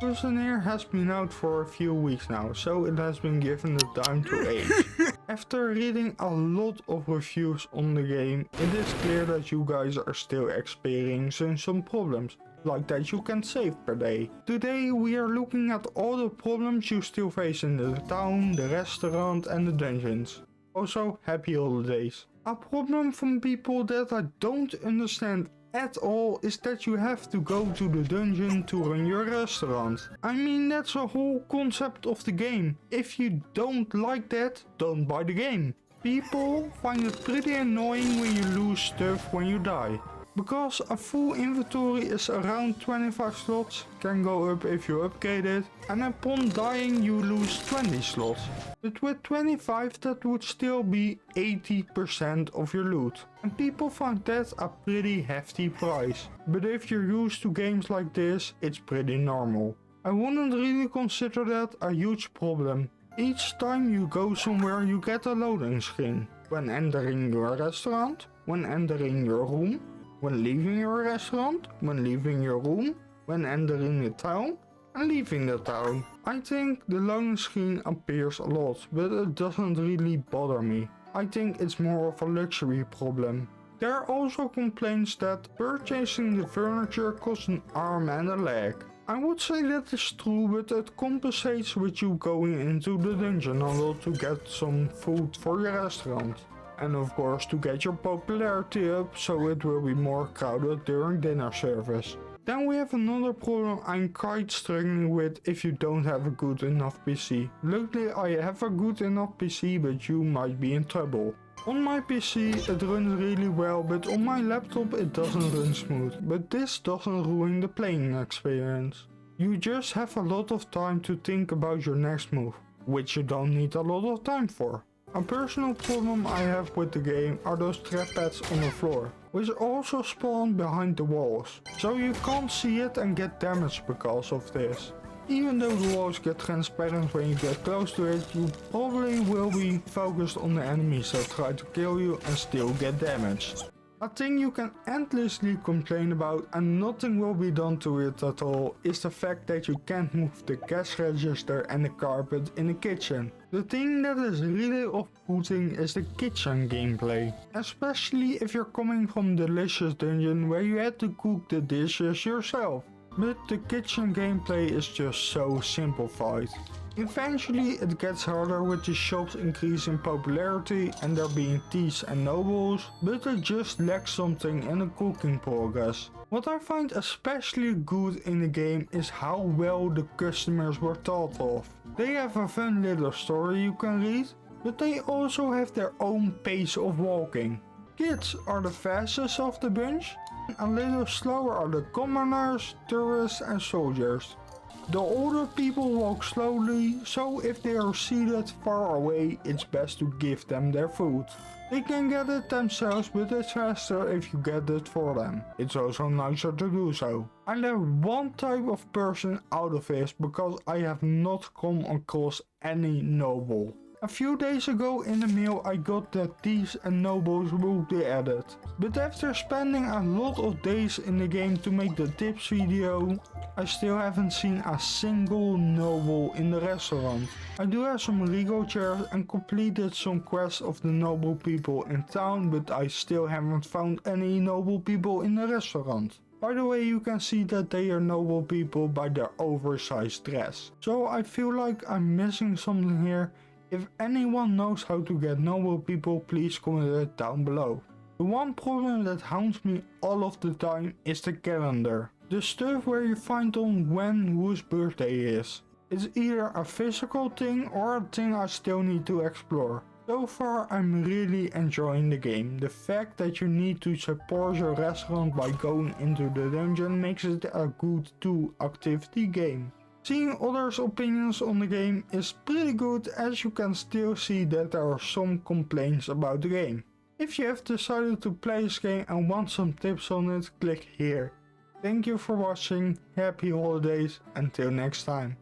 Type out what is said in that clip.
Cuisineer has been out for a few weeks now, so it has been given the time to age. After reading a lot of reviews on the game, it is clear that you guys are still experiencing some problems, like that you can save per day. Today we are looking at all the problems you still face in the town, the restaurant and the dungeons. Also, happy holidays. A problem from people that I don't understand at all is that you have to go to the dungeon to run your restaurant. I mean, that's the whole concept of the game. If you don't like that, don't buy the game. People find it pretty annoying when you lose stuff when you die. Because a full inventory is around 25 slots, can go up if you upgrade it, and upon dying you lose 20 slots. But with 25 that would still be 80% of your loot. And people find that a pretty hefty price. But if you're used to games like this, it's pretty normal. I wouldn't really consider that a huge problem. Each time you go somewhere you get a loading screen. When entering your restaurant, when entering your room, when leaving your restaurant, when leaving your room, when entering the town and leaving the town. I think the loading screen appears a lot, but it doesn't really bother me. I think it's more of a luxury problem. There are also complaints that purchasing the furniture costs an arm and a leg. I would say that is true, but it compensates with you going into the dungeon a lot to get some food for your restaurant. And of course to get your popularity up, so it will be more crowded during dinner service. Then we have another problem I'm quite struggling with if you don't have a good enough PC. Luckily I have a good enough PC, but you might be in trouble. On my PC it runs really well, but on my laptop it doesn't run smooth. But this doesn't ruin the playing experience. You just have a lot of time to think about your next move, which you don't need a lot of time for. A personal problem I have with the game are those trap pads on the floor, which also spawn behind the walls, so you can't see it and get damaged because of this. Even though the walls get transparent when you get close to it, you probably will be focused on the enemies that try to kill you and still get damaged. A thing you can endlessly complain about and nothing will be done to it at all is the fact that you can't move the cash register and the carpet in the kitchen. The thing that is really off-putting is the kitchen gameplay, especially if you're coming from the delicious dungeon where you had to cook the dishes yourself. But the kitchen gameplay is just so simplified. Eventually it gets harder with the shops increasing popularity and there being thieves and nobles, but it just lacks something in the cooking progress. What I find especially good in the game is how well the customers were thought of. They have a fun little story you can read, but they also have their own pace of walking. Kids are the fastest of the bunch, and a little slower are the commoners, tourists and soldiers. The older people walk slowly, so if they are seated far away, it's best to give them their food. They can get it themselves, but it's faster if you get it for them. It's also nicer to do so. I left one type of person out of this because I have not come across any noble. A few days ago in the mail I got that thieves and nobles will be added. But after spending a lot of days in the game to make the tips video, I still haven't seen a single noble in the restaurant. I do have some Rego chairs and completed some quests of the noble people in town, but I still haven't found any noble people in the restaurant. By the way, you can see that they are noble people by their oversized dress. So I feel like I'm missing something here. If anyone knows how to get noble people, please comment it down below. The one problem that haunts me all of the time is the calendar. The stuff where you find on when whose birthday is. It's either a physical thing or a thing I still need to explore. So far I'm really enjoying the game. The fact that you need to support your restaurant by going into the dungeon makes it a good 2-activity game. Seeing others' opinions on the game is pretty good, as you can still see that there are some complaints about the game. If you have decided to play this game and want some tips on it, click here. Thank you for watching, happy holidays, until next time.